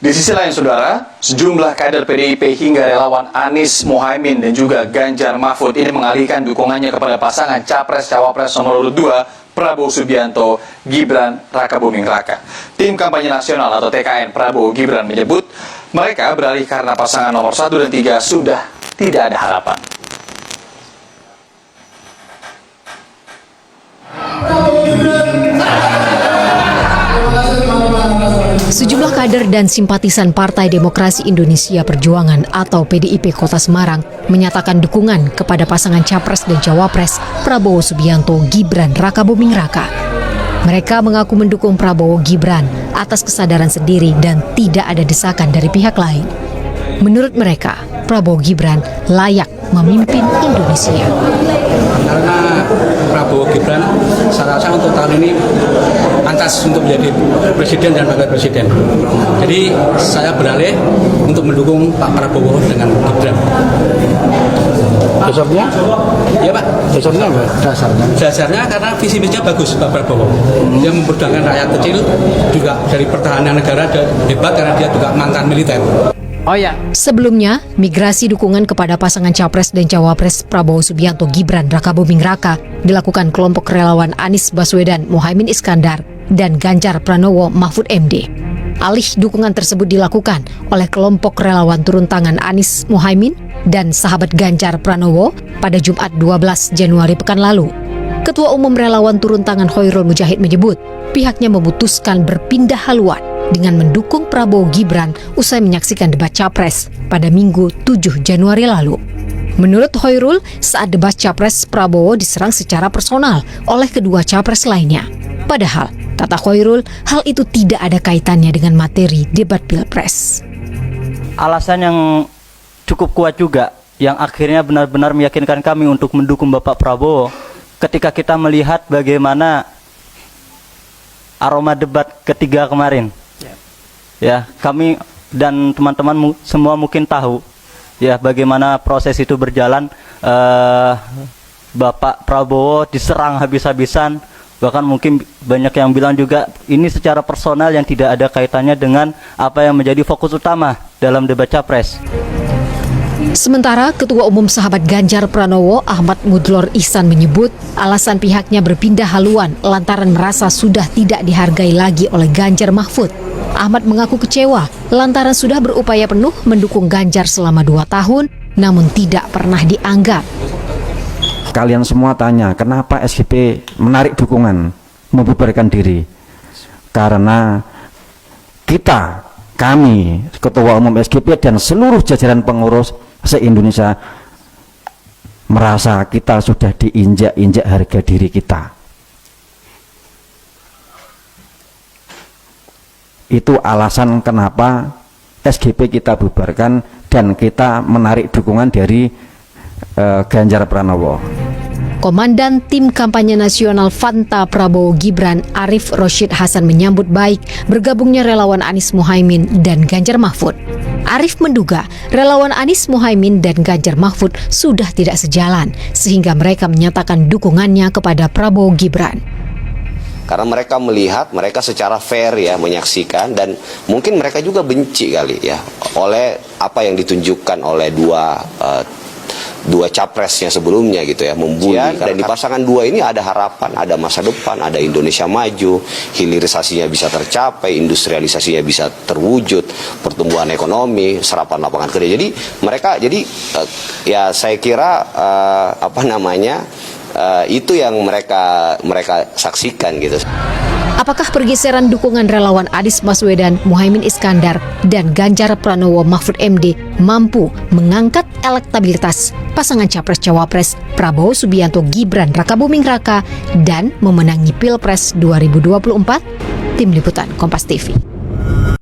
Di sisi lain, saudara, sejumlah kader PDIP hingga relawan Anies Mohaimin dan juga Ganjar Mahfud ini mengalihkan dukungannya kepada pasangan Capres-Cawapres nomor urut 2 Prabowo Subianto Gibran Rakabuming Raka. Tim kampanye nasional atau TKN Prabowo Gibran menyebut mereka beralih karena pasangan nomor 1 dan 3 sudah tidak ada harapan. Sejumlah kader dan simpatisan Partai Demokrasi Indonesia Perjuangan atau PDIP Kota Semarang menyatakan dukungan kepada pasangan Capres dan Cawapres Prabowo Subianto Gibran Rakabuming Raka. Mereka mengaku mendukung Prabowo Gibran atas kesadaran sendiri dan tidak ada desakan dari pihak lain. Menurut mereka, Prabowo Gibran layak memimpin Indonesia. Karena Prabowo Gibran saya rasa untuk tahun ini pantas untuk menjadi presiden dan wakil presiden. Jadi saya beralih untuk mendukung Pak Prabowo dengan Gibran. Dasarnya? Ya Pak. Dasarnya apa? Dasarnya karena visi misinya bagus Pak Prabowo. Dia memperjuangkan rakyat kecil, juga dari pertahanan negara hebat karena dia juga mantan militer. Oh ya. Sebelumnya, migrasi dukungan kepada pasangan Capres dan Cawapres Prabowo Subianto Gibran Rakabuming Raka dilakukan kelompok relawan Anies Baswedan Mohaimin Iskandar dan Ganjar Pranowo Mahfud MD. Alih dukungan tersebut dilakukan oleh kelompok relawan turun tangan Anies Mohaimin dan sahabat Ganjar Pranowo pada Jumat 12 Januari pekan lalu. Ketua Umum Relawan Turun Tangan Hoirul Mujahid menyebut pihaknya memutuskan berpindah haluan dengan mendukung Prabowo Gibran usai menyaksikan debat Capres pada Minggu 7 Januari lalu. Menurut Hoirul, saat debat Capres, Prabowo diserang secara personal oleh kedua Capres lainnya. Padahal, kata Hoirul, hal itu tidak ada kaitannya dengan materi debat Pilpres. Alasan yang cukup kuat juga, yang akhirnya benar-benar meyakinkan kami untuk mendukung Bapak Prabowo, ketika kita melihat bagaimana aroma debat ketiga kemarin. Ya, kami dan teman-teman semua mungkin tahu ya bagaimana proses itu berjalan. Bapak Prabowo diserang habis-habisan, bahkan mungkin banyak yang bilang juga ini secara personal yang tidak ada kaitannya dengan apa yang menjadi fokus utama dalam debat Capres. Sementara Ketua Umum Sahabat Ganjar Pranowo Ahmad Mudlor Ihsan menyebut alasan pihaknya berpindah haluan lantaran merasa sudah tidak dihargai lagi oleh Ganjar Mahfud. Ahmad mengaku kecewa lantaran sudah berupaya penuh mendukung Ganjar selama 2 tahun namun tidak pernah dianggap. Kalian semua tanya kenapa SGP menarik dukungan, membubarkan diri. Karena kami Ketua Umum SGP dan seluruh jajaran pengurus se-Indonesia merasa kita sudah diinjak-injak harga diri kita. Itu alasan kenapa SGP kita bubarkan dan kita menarik dukungan dari Ganjar Pranowo. Komandan Tim Kampanye Nasional Fanta Prabowo Gibran Arif Rosyid Hasan menyambut baik bergabungnya relawan Anies Mohaimin dan Ganjar Mahfud. Arif menduga relawan Anies Mohaimin dan Ganjar Mahfud sudah tidak sejalan sehingga mereka menyatakan dukungannya kepada Prabowo Gibran. Karena mereka melihat, mereka secara fair ya menyaksikan dan mungkin mereka juga benci kali ya oleh apa yang ditunjukkan oleh dua capresnya sebelumnya gitu ya, membuli. Dan di pasangan 2 ini ada harapan, ada masa depan, ada Indonesia maju, hilirisasinya bisa tercapai, industrialisasinya bisa terwujud, pertumbuhan ekonomi, serapan lapangan kerja. Jadi mereka ya saya kira itu yang mereka saksikan gitu. Apakah pergeseran dukungan relawan Anies Baswedan, Mohaimin Iskandar, dan Ganjar Pranowo Mahfud MD mampu mengangkat elektabilitas pasangan Capres-Cawapres Prabowo Subianto Gibran Rakabuming Raka dan memenangi Pilpres 2024? Tim Liputan Kompas TV.